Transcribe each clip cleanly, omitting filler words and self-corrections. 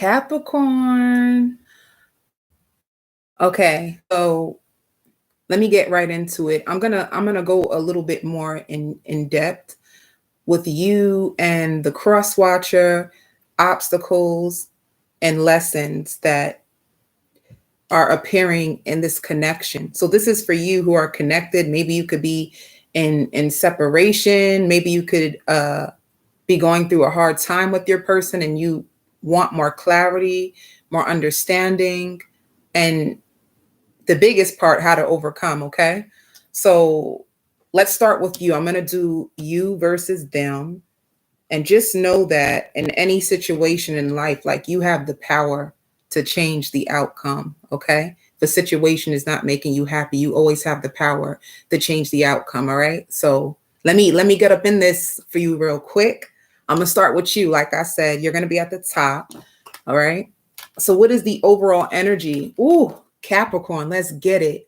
Capricorn. Okay, so let me get right into it. I'm gonna go a little bit more in depth with you and the crosswatcher, obstacles, and lessons that are appearing in this connection. So this is for you who are connected. Maybe you could be in separation. Maybe you could be going through a hard time with your person and you want more clarity, more understanding, and the biggest part, how to overcome. Okay. So let's start with you. I'm going to do you versus them. And just know that in any situation in life, like you have the power to change the outcome. Okay. If a situation is not making you happy, you always have the power to change the outcome. All right. So let me get up in this for you real quick. I'm gonna start with you. Like I said, you're gonna be at the top. All right. So what is the overall energy? Ooh, Capricorn, let's get it.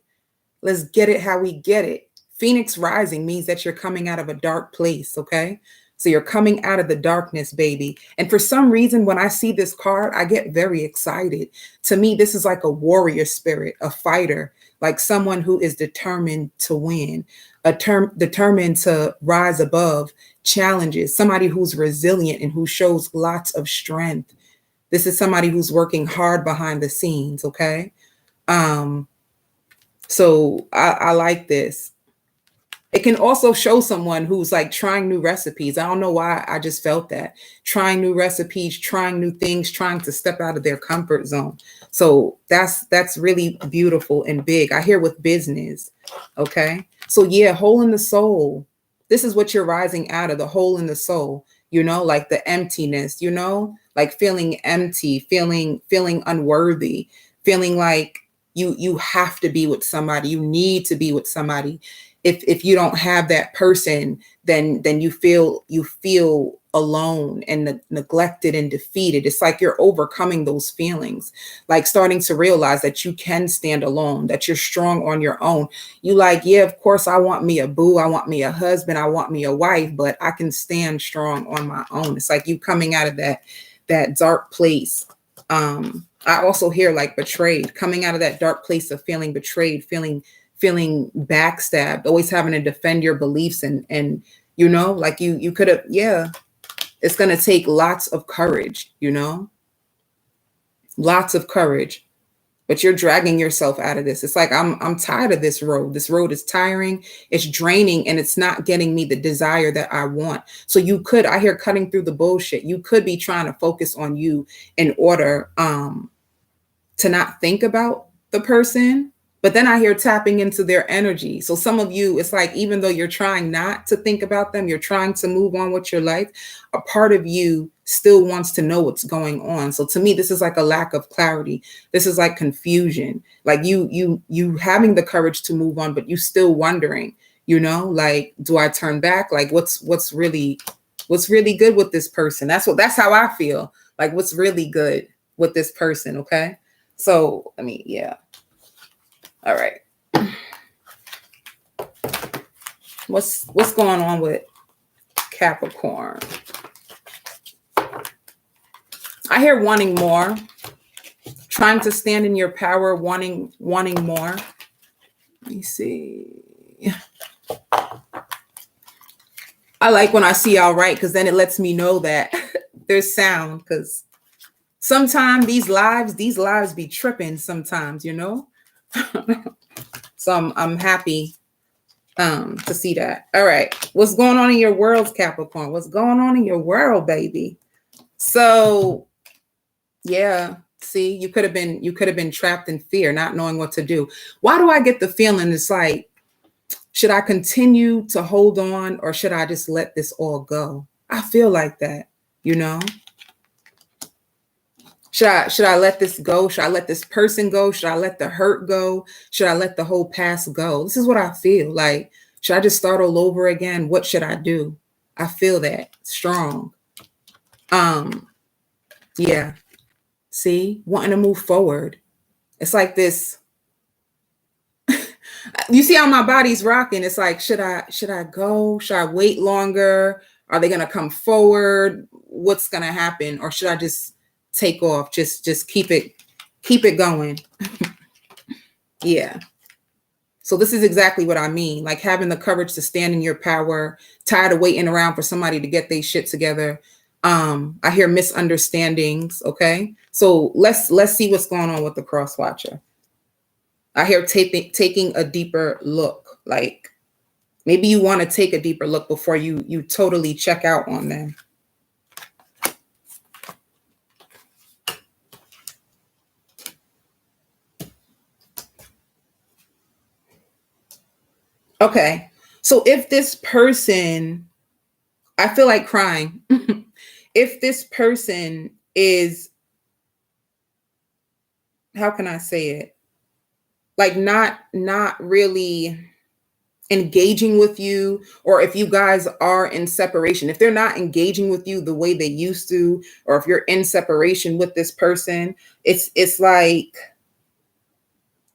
Let's get it how we get it. Phoenix rising means that you're coming out of a dark place, okay? So you're coming out of the darkness, baby. And for some reason, when I see this card, I get very excited. To me, this is like a warrior spirit, a fighter, like someone who is determined to win, determined to rise above challenges, somebody who's resilient and who shows lots of strength. This is somebody who's working hard behind the scenes, okay? So I like this. It can also show someone who's like trying new recipes. I don't know why I just felt that. Trying new recipes, trying new things, trying to step out of their comfort zone. So that's really beautiful and big. I hear with business. Okay. So yeah, hole in the soul. This is what you're rising out of, the hole in the soul, like the emptiness, like feeling empty, feeling unworthy, feeling like you have to be with somebody. You need to be with somebody. If you don't have that person, then you feel alone and neglected and defeated. It's like you're overcoming those feelings, like starting to realize that you can stand alone, that you're strong on your own. You like, yeah, of course, I want me a boo, I want me a husband, I want me a wife, but I can stand strong on my own. It's like you coming out of that dark place. I also hear like betrayed, coming out of that dark place of feeling betrayed, feeling backstabbed, always having to defend your beliefs and like you could have, yeah, it's going to take lots of courage, lots of courage, but you're dragging yourself out of this. It's like, I'm tired of this road. This road is tiring, it's draining, and it's not getting me the desire that I want. So I hear cutting through the bullshit. You could be trying to focus on you in order to not think about the person. But then I hear tapping into their energy. So some of you, it's like, even though you're trying not to think about them, you're trying to move on with your life, a part of you still wants to know what's going on. So to me, this is like a lack of clarity. This is like confusion. Like you having the courage to move on, but you still wondering, like, do I turn back? Like what's really good with this person? That's how I feel. Like, what's really good with this person, okay? So, yeah. All right. What's going on with Capricorn? I hear wanting more, trying to stand in your power, wanting more. Let me see. I like when I see all right, because then it lets me know that there's sound, because sometimes these lives be tripping sometimes, So I'm happy to see that. All right. What's going on in your world, Capricorn? What's going on in your world, baby? So yeah, see, you could have been trapped in fear, not knowing what to do. Why do I get the feeling it's like, should I continue to hold on, or should I just let this all go? I feel like that, Should I let this go? Should I let this person go? Should I let the hurt go? Should I let the whole past go? This is what I feel like. Should I just start all over again? What should I do? I feel that strong. Yeah. See, wanting to move forward. It's like this. You see how my body's rocking. It's like, should I go? Should I wait longer? Are they going to come forward? What's going to happen? Or should I just take off. Just keep it going. Yeah. So this is exactly what I mean. Like having the courage to stand in your power, tired of waiting around for somebody to get their shit together. I hear misunderstandings. Okay. So let's see what's going on with the cross watcher. I hear taking a deeper look. Like maybe you want to take a deeper look before you totally check out on them. Okay. So if this person, I feel like crying. If this person is, how can I say it? Like not really engaging with you, or if you guys are in separation, if they're not engaging with you the way they used to, or if you're in separation with this person, it's like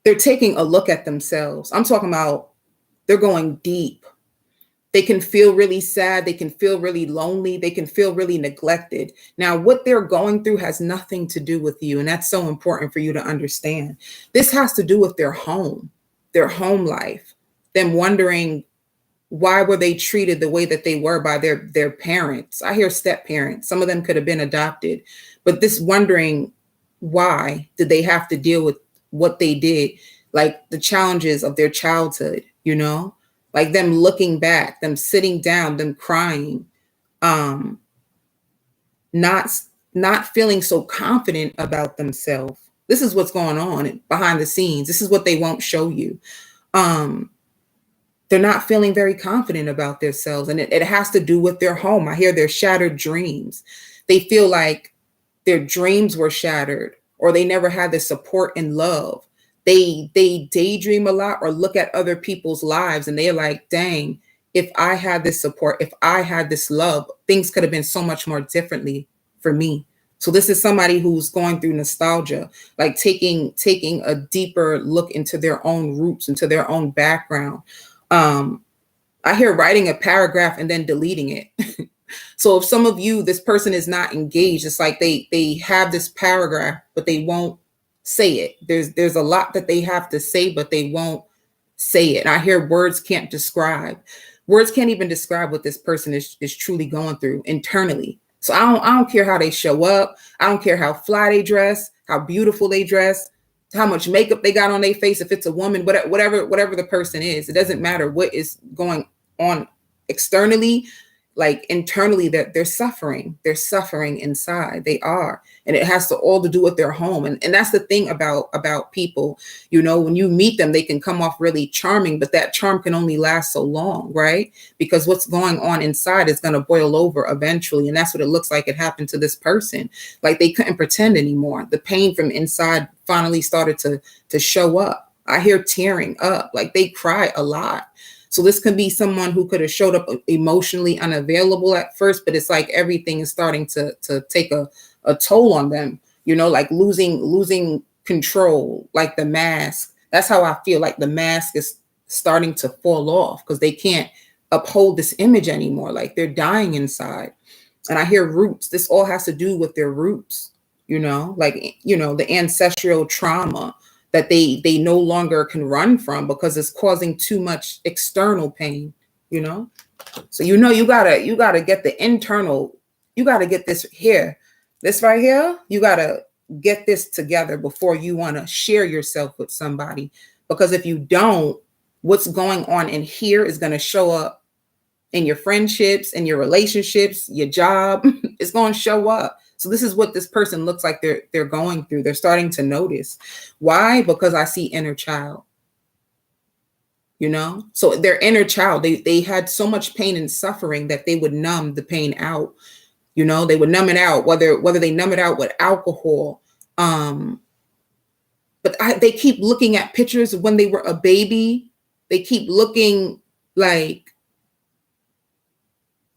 they're taking a look at themselves. I'm talking about they're going deep. They can feel really sad. They can feel really lonely. They can feel really neglected. Now, what they're going through has nothing to do with you. And that's so important for you to understand. This has to do with their home life, them wondering why were they treated the way that they were by their parents. I hear step parents. Some of them could have been adopted, but this wondering why did they have to deal with what they did, like the challenges of their childhood, like them looking back, them sitting down, them crying, not feeling so confident about themselves. This is what's going on behind the scenes. This is what they won't show you. They're not feeling very confident about themselves, and it has to do with their home. I hear their shattered dreams. They feel like their dreams were shattered, or they never had the support and love. They daydream a lot or look at other people's lives and they're like, dang, if I had this support, if I had this love, things could have been so much more differently for me. So this is somebody who's going through nostalgia, like taking a deeper look into their own roots, into their own background. I hear writing a paragraph and then deleting it. So if some of you, this person is not engaged, it's like they have this paragraph, but they won't say it. There's a lot that they have to say, but they won't say it. And I hear words can't describe. Words can't even describe what this person is truly going through internally. So I don't care how they show up. I don't care how fly they dress, how beautiful they dress, how much makeup they got on their face. If it's a woman, whatever the person is, it doesn't matter what is going on externally. Like internally, that they're suffering inside. They are. And it has to all to do with their home. And that's the thing about people, when you meet them, they can come off really charming, but that charm can only last so long, right? Because what's going on inside is going to boil over eventually. And that's what it looks like it happened to this person. Like they couldn't pretend anymore. The pain from inside finally started to show up. I hear tearing up, like they cry a lot. So this could be someone who could have showed up emotionally unavailable at first, but it's like everything is starting to take a toll on them, like losing control, like the mask. That's how I feel, like the mask is starting to fall off because they can't uphold this image anymore. Like they're dying inside. And I hear roots. This all has to do with their roots, the ancestral trauma that they no longer can run from because it's causing too much external pain, So you gotta get the internal, you gotta get this here. This right here, you gotta get this together before you want to share yourself with somebody. Because if you don't, what's going on in here is going to show up in your friendships, in your relationships, your job. It's going to show up. So this is what this person looks like they're going through. They're starting to notice. Why? Because I see inner child. So their inner child, they had so much pain and suffering that they would numb the pain out. They would numb it out, whether they numb it out with alcohol. But they keep looking at pictures of when they were a baby. They keep looking like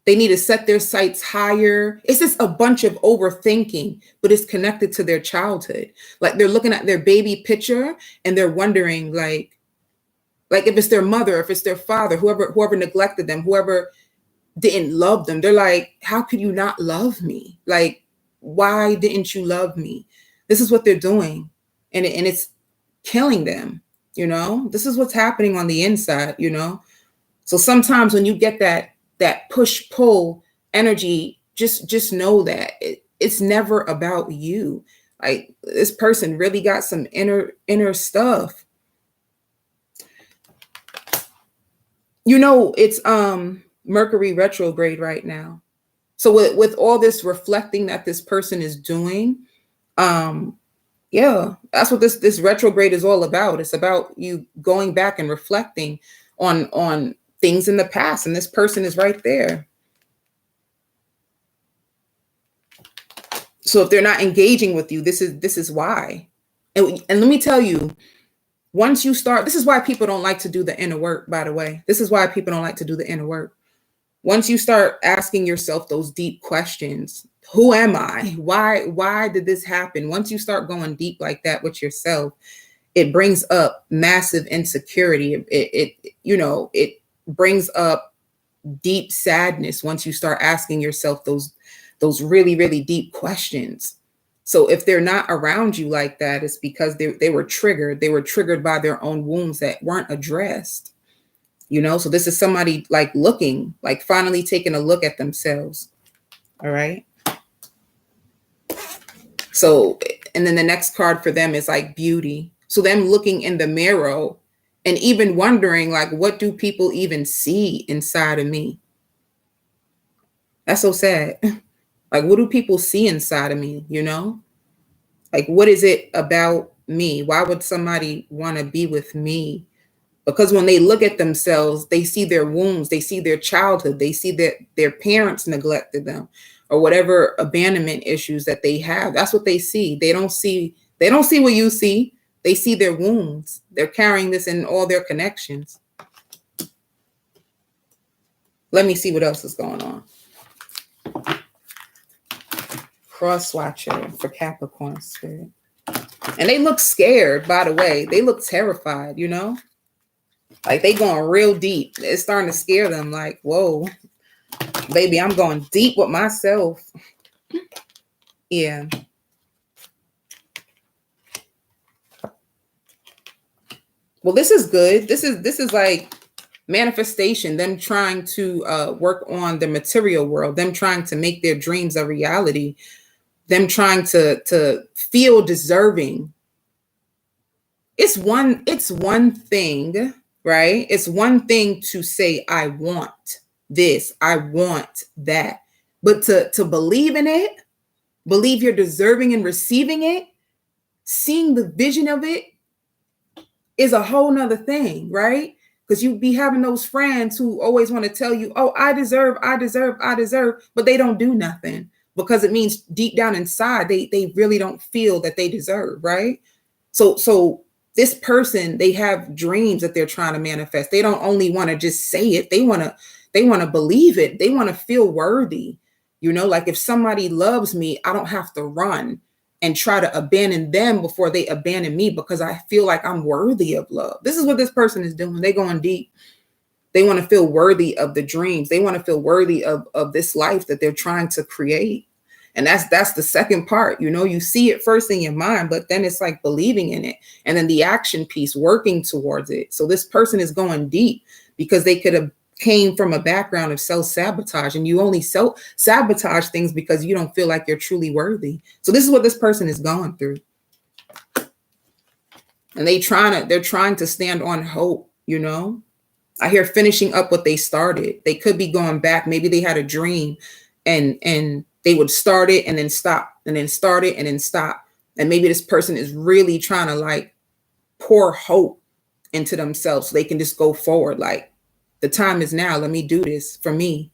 they need to set their sights higher. It's just a bunch of overthinking, but it's connected to their childhood. Like they're looking at their baby picture and they're wondering like if it's their mother, if it's their father, whoever neglected them, whoever didn't love them. They're like, how could you not love me? Like, why didn't you love me? This is what they're doing. And it's killing them. This is what's happening on the inside. So sometimes when you get that push pull energy, just know that it's never about you. Like, this person really got some inner stuff. It's Mercury retrograde right now. So with all this reflecting that this person is doing, yeah, that's what this retrograde is all about. It's about you going back and reflecting on things in the past, and this person is right there. So if they're not engaging with you, this is why. And let me tell you, once you start, this is why people don't like to do the inner work, by the way. This is why people don't like to do the inner work. Once you start asking yourself those deep questions, who am I? Why did this happen? Once you start going deep like that with yourself, it brings up massive insecurity. It brings up deep sadness once you start asking yourself those really, really deep questions. So if they're not around you like that, it's because they were triggered. They were triggered by their own wounds that weren't addressed. So this is somebody like finally taking a look at themselves. All right. So, and then the next card for them is like beauty. So them looking in the mirror and even wondering, like, what do people even see inside of me? That's so sad. Like, what do people see inside of me? Like, what is it about me? Why would somebody want to be with me? Because when they look at themselves, they see their wounds, they see their childhood, they see that their parents neglected them, or whatever abandonment issues that they have. That's what they see. They don't see what you see. They see their wounds. They're carrying this in all their connections. Let me see what else is going on. Crosswatcher for Capricorn spirit. And they look scared, by the way. They look terrified, Like, they going real deep. It's starting to scare them. Like, whoa, baby, I'm going deep with myself. Yeah. Well, this is good. This is like manifestation, them trying to work on the material world, them trying to make their dreams a reality, them trying to feel deserving. It's one thing, right? It's one thing to say, I want this, I want that. But to believe in it, believe you're deserving and receiving it, seeing the vision of it is a whole nother thing, right? Because you be having those friends who always want to tell you, oh, I deserve, but they don't do nothing because it means deep down inside, they really don't feel that they deserve, right? So this person, they have dreams that they're trying to manifest. They don't only want to just say it. They want to believe it. They want to feel worthy. Like, if somebody loves me, I don't have to run and try to abandon them before they abandon me because I feel like I'm worthy of love. This is what this person is doing. They're going deep. They want to feel worthy of the dreams. They want to feel worthy of this life that they're trying to create. And that's the second part. You see it first in your mind, but then it's like believing in it. And then the action piece, working towards it. So this person is going deep because they could have came from a background of self-sabotage, and you only self-sabotage things because you don't feel like you're truly worthy. So this is what this person is going through. And they're trying to stand on hope, I hear finishing up what they started. They could be going back. Maybe they had a dream and they would start it and then stop, and then start it and then stop. And maybe this person is really trying to like pour hope into themselves so they can just go forward. Like, the time is now. Let me do this for me,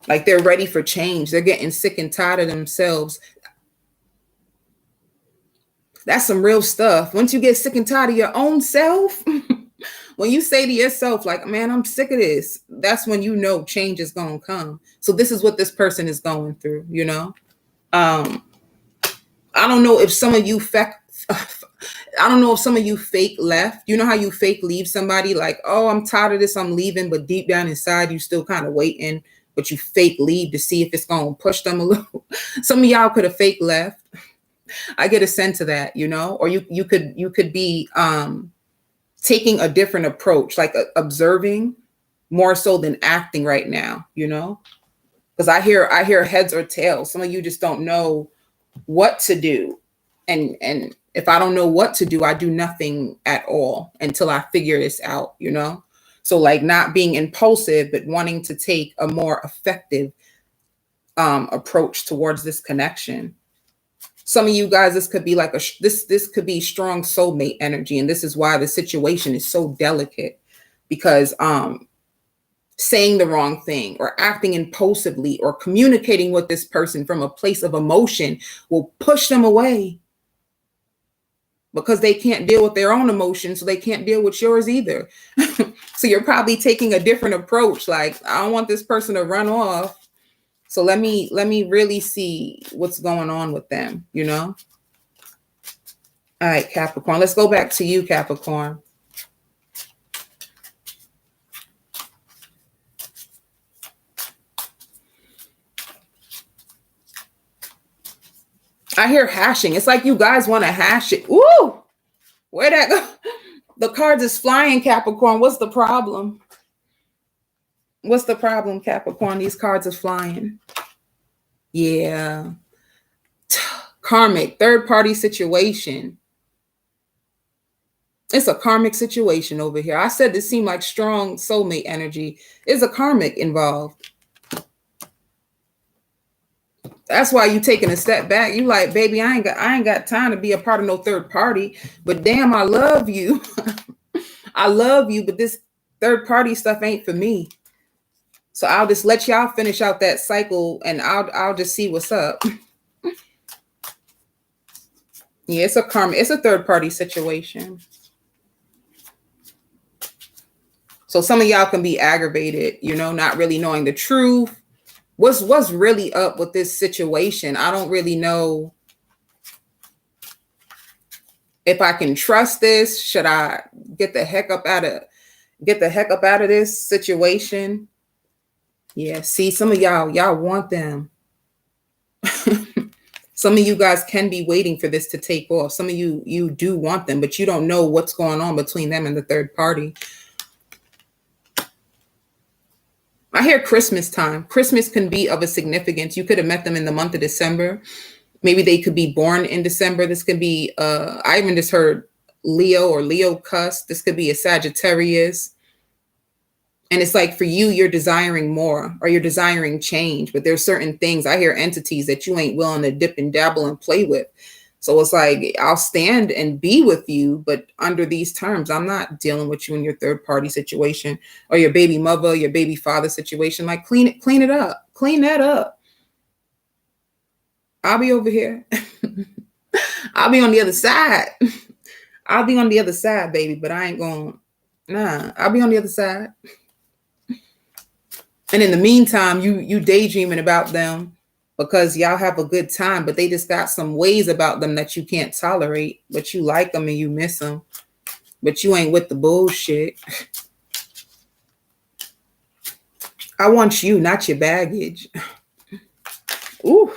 Like, they're ready for change. They're getting sick and tired of themselves. That's some real stuff. Once you get sick and tired of your own self, when you say to yourself, like, man, I'm sick of this, that's when change is going to come. So this is what this person is going through, I don't know if some of you fake left. You know how you fake leave somebody, like, oh, I'm tired of this, I'm leaving, but deep down inside, you still kind of waiting but you fake leave to see if it's going to push them a little. Some of y'all could have fake left. I get a sense of that, you know, or you could be taking a different approach, like observing more so than acting right now, you know, because I hear heads or tails. Some of you just don't know what to do. And if I don't know what to do, I do nothing at all until I figure this out, you know? So like not being impulsive, but wanting to take a more effective approach towards this connection. Some of you guys, this could be like this could be strong soulmate energy. And this is why the situation is so delicate, because saying the wrong thing or acting impulsively or communicating with this person from a place of emotion will push them away, because they can't deal with their own emotions, so they can't deal with yours either. So you're probably taking a different approach. Like, I don't want this person to run off, so let me really see what's going on with them, you know? All right, Capricorn. Let's go back to you, Capricorn. I hear hashing. It's like you guys want to hash it. Ooh, where'd that go? The cards is flying, Capricorn. What's the problem? What's the problem, Capricorn? These cards are flying. Yeah. Karmic, third-party situation. It's a karmic situation over here. I said this seemed like strong soulmate energy. Is a karmic involved. That's why you taking a step back. You like, baby, I ain't got time to be a part of no third party. But damn, I love you. I love you, but this third party stuff ain't for me. So I'll just let y'all finish out that cycle, and I'll just see what's up. Yeah, it's a karma. It's a third party situation. So some of y'all can be aggravated, you know, not really knowing the truth. What's really up with this situation? I don't really know if I can trust this. Should I get the heck up out of this situation? Yeah, see, some of y'all want them. Some of you guys can be waiting for this to take off. Some of you do want them, but you don't know what's going on between them and the third party. I hear Christmas time. Christmas can be of a significance. You could have met them in the month of December. Maybe they could be born in December. This could be, I even just heard Leo or Leo cusp. This could be a Sagittarius. And it's like for you, you're desiring more, or you're desiring change. But there's certain things, I hear entities that you ain't willing to dip and dabble and play with. So it's like, I'll stand and be with you, but under these terms, I'm not dealing with you in your third party situation or your baby mother, your baby father situation. Like, clean it up, clean that up. I'll be over here. I'll be on the other side. I'll be on the other side, baby, but I ain't going, nah, I'll be on the other side. And in the meantime, you daydreaming about them because y'all have a good time, but they just got some ways about them that you can't tolerate, but you like them and you miss them, but you ain't with the bullshit. I want you, not your baggage. Ooh,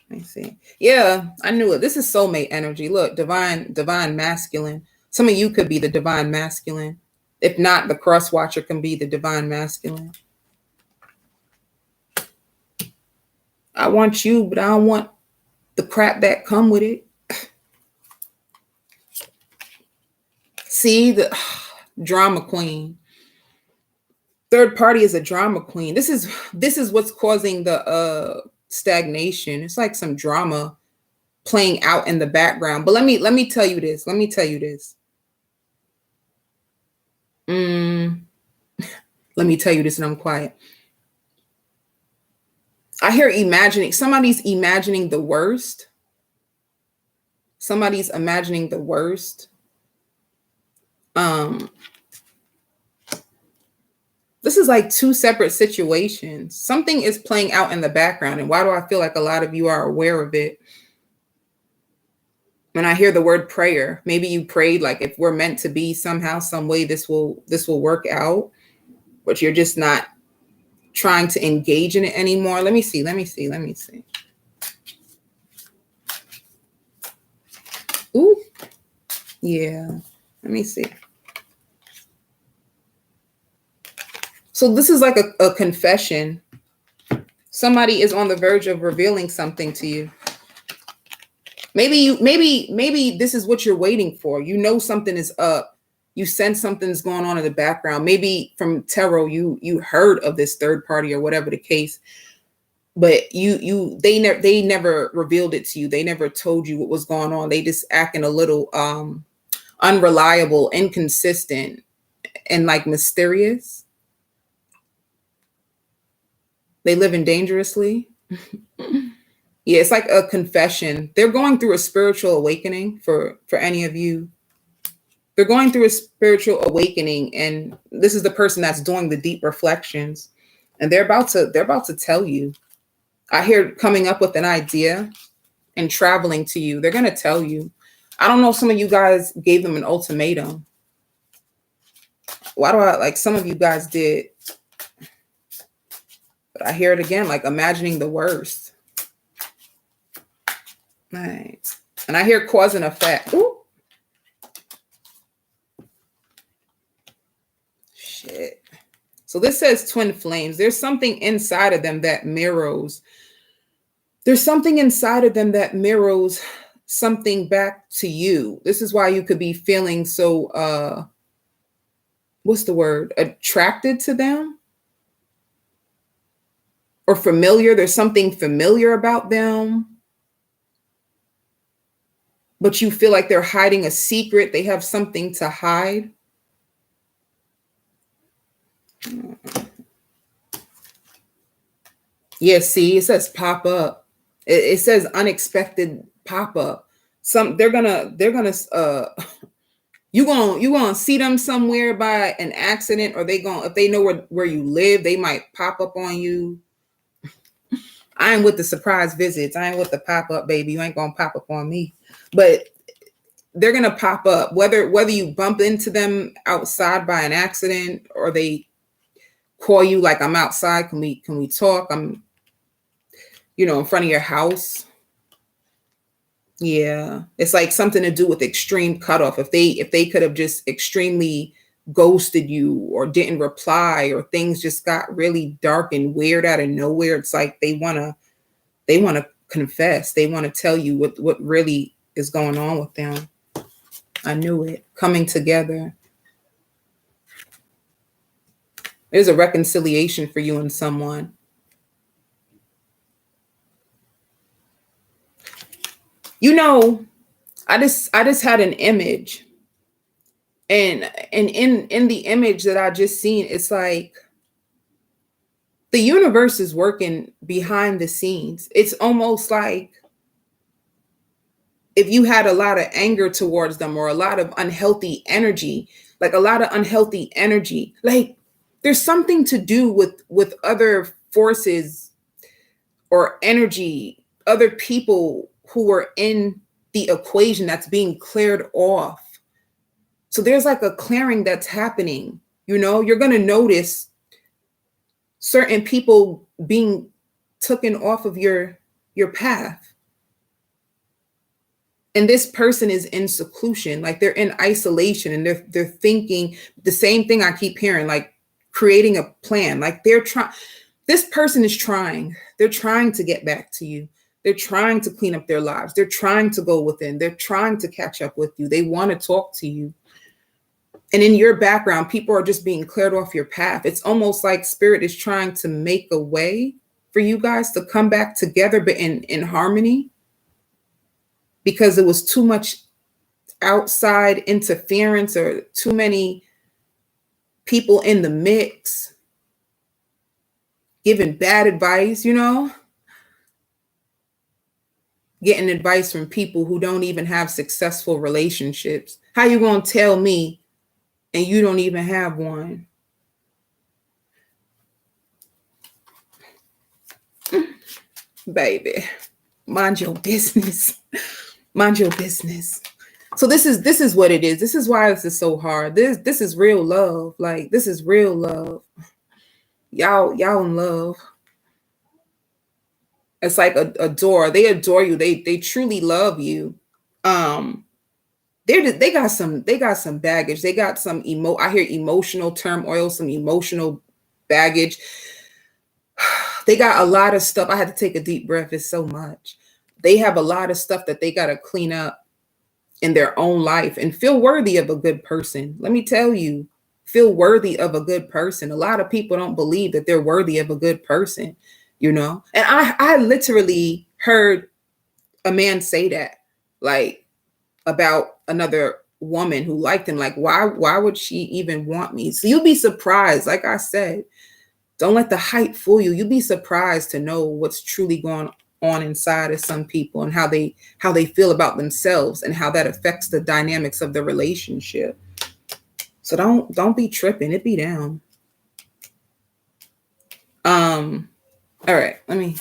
let me see. Yeah, I knew it. This is soulmate energy. Look, divine masculine. Some of you could be the divine masculine. If not, the crosswatcher can be the divine masculine. I want you, but I don't want the crap that come with it. See, the drama queen. Third party is a drama queen. This is what's causing the stagnation. It's like some drama playing out in the background. But let me tell you this. Let me tell you this. Let me tell you this, and I'm quiet. I hear imagining. Somebody's imagining the worst. Somebody's imagining the worst. This is like two separate situations. Something is playing out in the background. And why do I feel like a lot of you are aware of it? When I hear the word prayer, maybe you prayed like, if we're meant to be somehow, some way, this will work out, but you're just not trying to engage in it anymore. Let me see. Ooh, yeah. Let me see. So this is like a confession. Somebody is on the verge of revealing something to you. Maybe this is what you're waiting for. You know something is up. You sense something's going on in the background. Maybe from tarot you heard of this third party or whatever the case, but they never revealed it to you. They never told you what was going on. They just acting a little unreliable, inconsistent, and like mysterious. They live in dangerously. Yeah, it's like a confession. They're going through a spiritual awakening for any of you. They're going through a spiritual awakening, and this is the person that's doing the deep reflections, and they're about to tell you. I hear coming up with an idea and traveling to you. They're going to tell you. I don't know if some of you guys gave them an ultimatum. Why do I like some of you guys did? But I hear it again, like imagining the worst. Right. And I hear cause and effect. Ooh. Shit. So this says twin flames. There's something inside of them that mirrors. There's something inside of them that mirrors something back to you. This is why you could be feeling so, what's the word? Attracted to them or familiar. There's something familiar about them. But you feel like they're hiding a secret. They have something to hide. Yeah, see, it says pop up. It says unexpected pop up. They're gonna you gonna see them somewhere by an accident, or if they know where you live, they might pop up on you. I ain't with the surprise visits. I ain't with the pop up, baby. You ain't gonna pop up on me. But they're gonna pop up, whether you bump into them outside by an accident or they call you like, I'm outside. Can we talk? I'm, in front of your house. Yeah, it's like something to do with extreme cutoff. If they could have just extremely ghosted you or didn't reply, or things just got really dark and weird out of nowhere, it's like they wanna confess. They want to tell you what really is going on with them. I knew it. Coming together. There's a reconciliation for you and someone. I just had an image, and in the image that I just seen, it's like the universe is working behind the scenes. It's almost like if you had a lot of anger towards them, or a lot of unhealthy energy, like there's something to do with other forces or energy, other people who are in the equation that's being cleared off. So there's like a clearing that's happening. You're going to notice certain people being taken off of your path. And this person is in seclusion, like they're in isolation, and they're thinking the same thing I keep hearing, like creating a plan. Like this person is trying. They're trying to get back to you. They're trying to clean up their lives. They're trying to go within. They're trying to catch up with you. They want to talk to you. And in your background, people are just being cleared off your path. It's almost like spirit is trying to make a way for you guys to come back together, but in harmony, because it was too much outside interference or too many people in the mix giving bad advice, getting advice from people who don't even have successful relationships. How you gonna tell me and you don't even have one? Baby, mind your business. Mind your business. So this is what it is. This is why this is so hard. This is real love. Like, this is real love. Y'all in love. It's like adore. They adore you. They truly love you. They got some baggage. They got some I hear emotional turmoil, some emotional baggage. They got a lot of stuff. I had to take a deep breath. It's so much. They have a lot of stuff that they got to clean up in their own life and feel worthy of a good person. Let me tell you, feel worthy of a good person. A lot of people don't believe that they're worthy of a good person, you know? And I literally heard a man say that, like, about another woman who liked him. Like, why would she even want me? So you'll be surprised. Like I said, don't let the hype fool you. You'll be surprised to know what's truly going on inside of some people and how they feel about themselves and how that affects the dynamics of the relationship. So don't be tripping. It be down. All right, I'm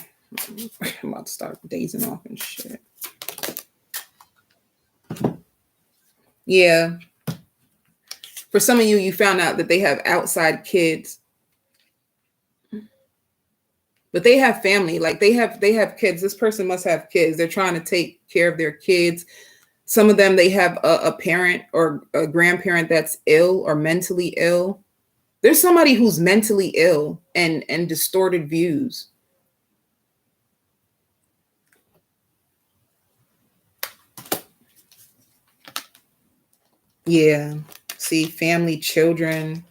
about to start dazing off and shit. Yeah. For some of you, you found out that they have outside kids. But they have family, like they have kids. This person must have kids. They're trying to take care of their kids. Some of them, they have a parent or a grandparent that's ill or mentally ill. There's somebody who's mentally ill and distorted views. Yeah. See, family, children,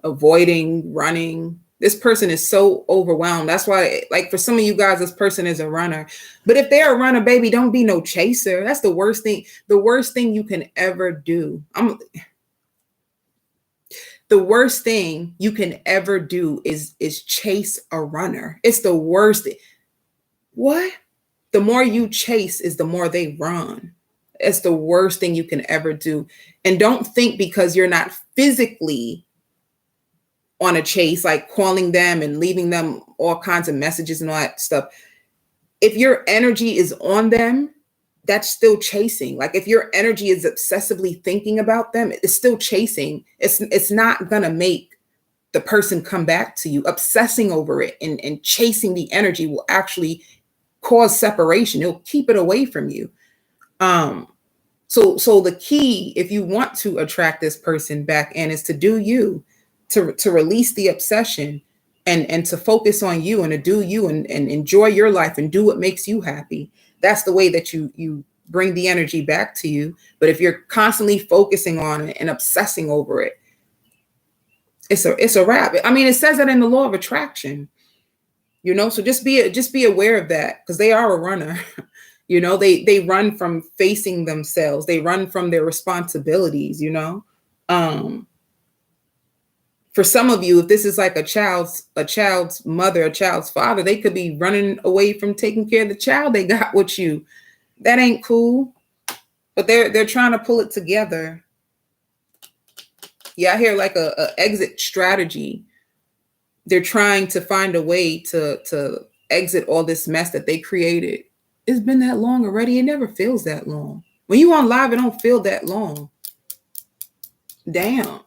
avoiding, running. This person is so overwhelmed. That's why, like, for some of you guys, this person is a runner. But if they're a runner, baby, don't be no chaser. That's the worst thing. The worst thing you can ever do. The worst thing you can ever do is chase a runner. It's the worst. What? The more you chase is the more they run. It's the worst thing you can ever do. And don't think because you're not physically on a chase, like calling them and leaving them all kinds of messages and all that stuff. If your energy is on them, that's still chasing. Like if your energy is obsessively thinking about them, it's still chasing. It's not gonna make the person come back to you. Obsessing over it and chasing the energy will actually cause separation. It'll keep it away from you. So the key, if you want to attract this person back in, is to do you, to release the obsession and to focus on you and to do you and enjoy your life and do what makes you happy. That's the way that you bring the energy back to you. But if you're constantly focusing on it and obsessing over it, it's a wrap. I mean, it says that in the law of attraction, you know, so just be aware of that, because they are a runner. You know, they run from facing themselves. They run from their responsibilities, you know. For some of you, if this is like a child's mother, a child's father, they could be running away from taking care of the child they got with you. That ain't cool. But they're trying to pull it together. Yeah, I hear like a exit strategy. They're trying to find a way to exit all this mess that they created. It's been that long already. It never feels that long. When you on live, it don't feel that long. Damn.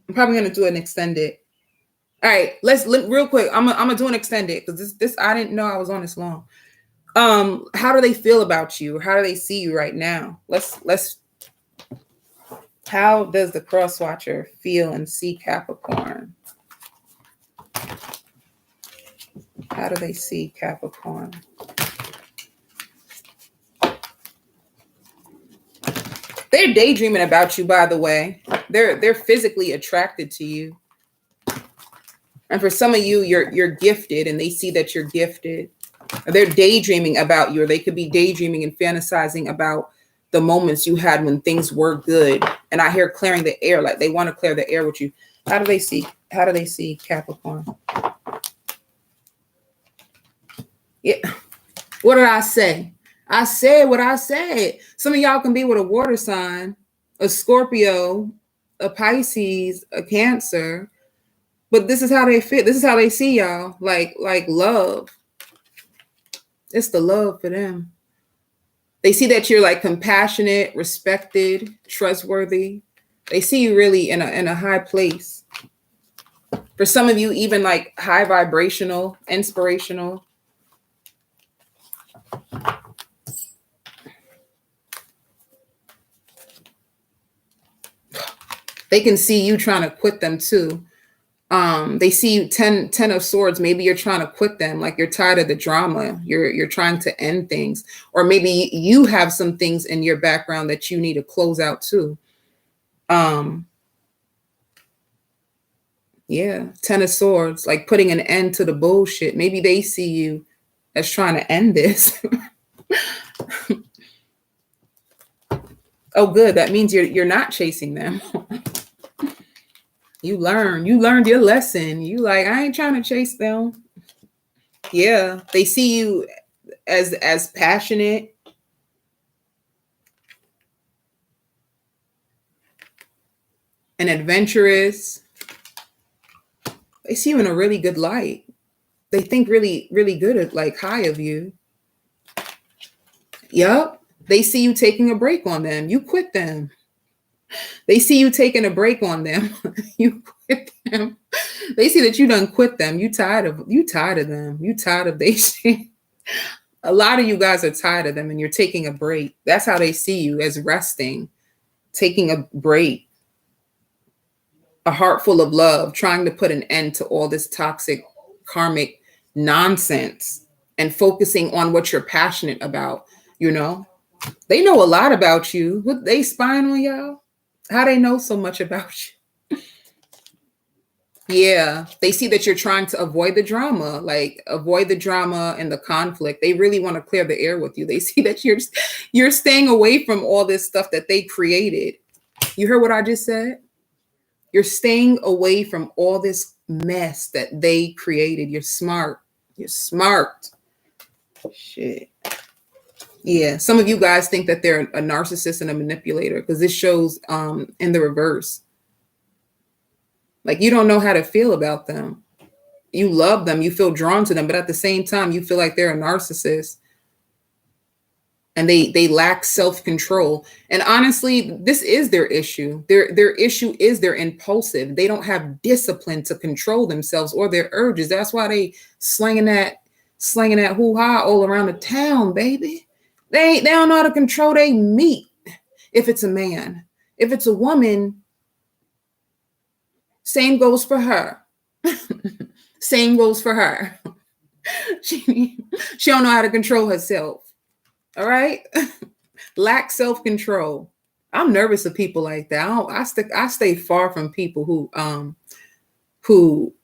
I'm probably gonna do an extended. All right, let's real quick. I'm gonna do an extended because this I didn't know I was on this long. How do they feel about you? How do they see you right now? Let's. How does the crosswatcher feel and see Capricorn? How do they see Capricorn? They're daydreaming about you, by the way. They're physically attracted to you. And for some of you, you're gifted and they see that you're gifted. They're daydreaming about you, or they could be daydreaming and fantasizing about the moments you had when things were good. And I hear clearing the air, like they want to clear the air with you. How do they see Capricorn? Yeah. What did I say? I said what I said. Some of y'all can be with a water sign, a Scorpio, a Pisces, a Cancer, but this is how they fit. This is how they see y'all, like love. It's the love for them. They see that you're like compassionate, respected, trustworthy. They see you really in a high place. For some of you, even like high vibrational, inspirational. They can see you trying to quit them too. They see you 10 of swords. Maybe you're trying to quit them. Like you're tired of the drama. You're trying to end things. Or maybe you have some things in your background that you need to close out too. Yeah, 10 of swords, like putting an end to the bullshit. Maybe they see you as trying to end this. Oh, good. That means you're not chasing them. You learned your lesson. You like, I ain't trying to chase them. Yeah, they see you as passionate. And adventurous. They see you in a really good light. They think really, really good at like high of you. Yup. They see you taking a break on them. You quit them. They see you taking a break on them. You quit them. They see that you done quit them. You tired of them. You tired of they shit. A lot of you guys are tired of them and you're taking a break. That's how they see you, as resting, taking a break. A heart full of love, trying to put an end to all this toxic karmic nonsense and focusing on what you're passionate about. You know, they know a lot about you. What, they spying on y'all? How they know so much about you? Yeah, they see that you're trying to avoid the drama, like avoid the drama and the conflict. They really want to clear the air with you. They see that you're staying away from all this stuff that they created. You heard what I just said? You're staying away from all this mess that they created. You're smart. You're smart. Shit. Yeah, some of you guys think that they're a narcissist and a manipulator because this shows in the reverse. Like you don't know how to feel about them. You love them. You feel drawn to them. But at the same time, you feel like they're a narcissist. And they lack self-control. And honestly, this is their issue. Their issue is they're impulsive. They don't have discipline to control themselves or their urges. That's why they slinging that hoo-ha all around the town, baby. They don't know how to control their meat. If it's a man, if it's a woman, same goes for her. Same goes for her. She don't know how to control herself. All right. Lack self-control. I'm nervous of people like that. I stay far from people who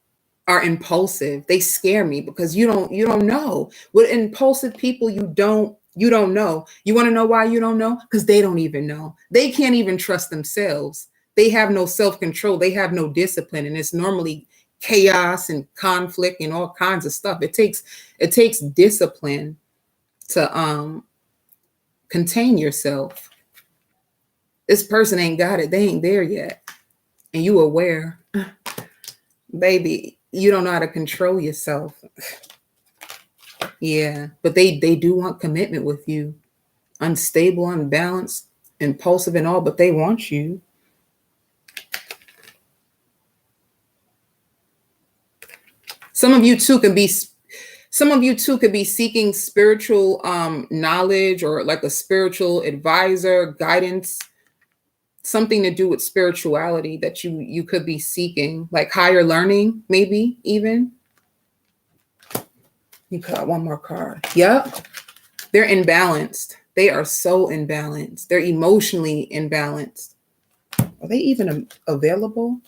are impulsive. They scare me because you don't know. With impulsive people, you don't know. You want to know why you don't know? Because they don't even know. They can't even trust themselves. They have no self-control. They have no discipline. And it's normally chaos and conflict and all kinds of stuff. It takes discipline to contain yourself. This person ain't got it. They ain't there yet. And you aware. Baby, you don't know how to control yourself. Yeah, but they do want commitment with you. Unstable, unbalanced, impulsive and all, but they want you. Some of you too could be seeking spiritual knowledge or like a spiritual advisor, guidance, something to do with spirituality that you could be seeking, like higher learning, maybe even. You got one more card. Yep. They're imbalanced. They are so imbalanced. They're emotionally imbalanced. Are they even available?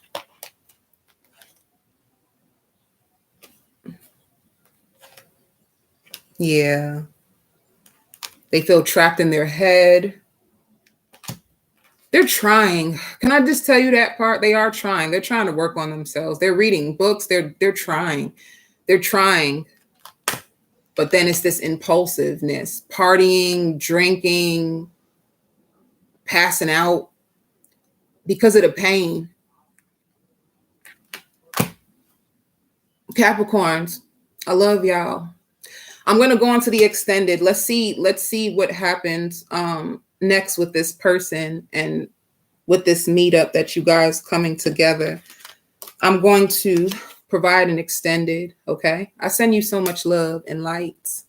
Yeah. They feel trapped in their head. They're trying. Can I just tell you that part? They are trying. They're trying to work on themselves. They're reading books. They're trying. They're trying. But then it's this impulsiveness, partying, drinking, passing out because of the pain. Capricorns, I love y'all. I'm going to go on to the extended. Let's see what happens next with this person and with this meetup that you guys coming together. I'm going to provide an extended. Okay. I send you so much love and light.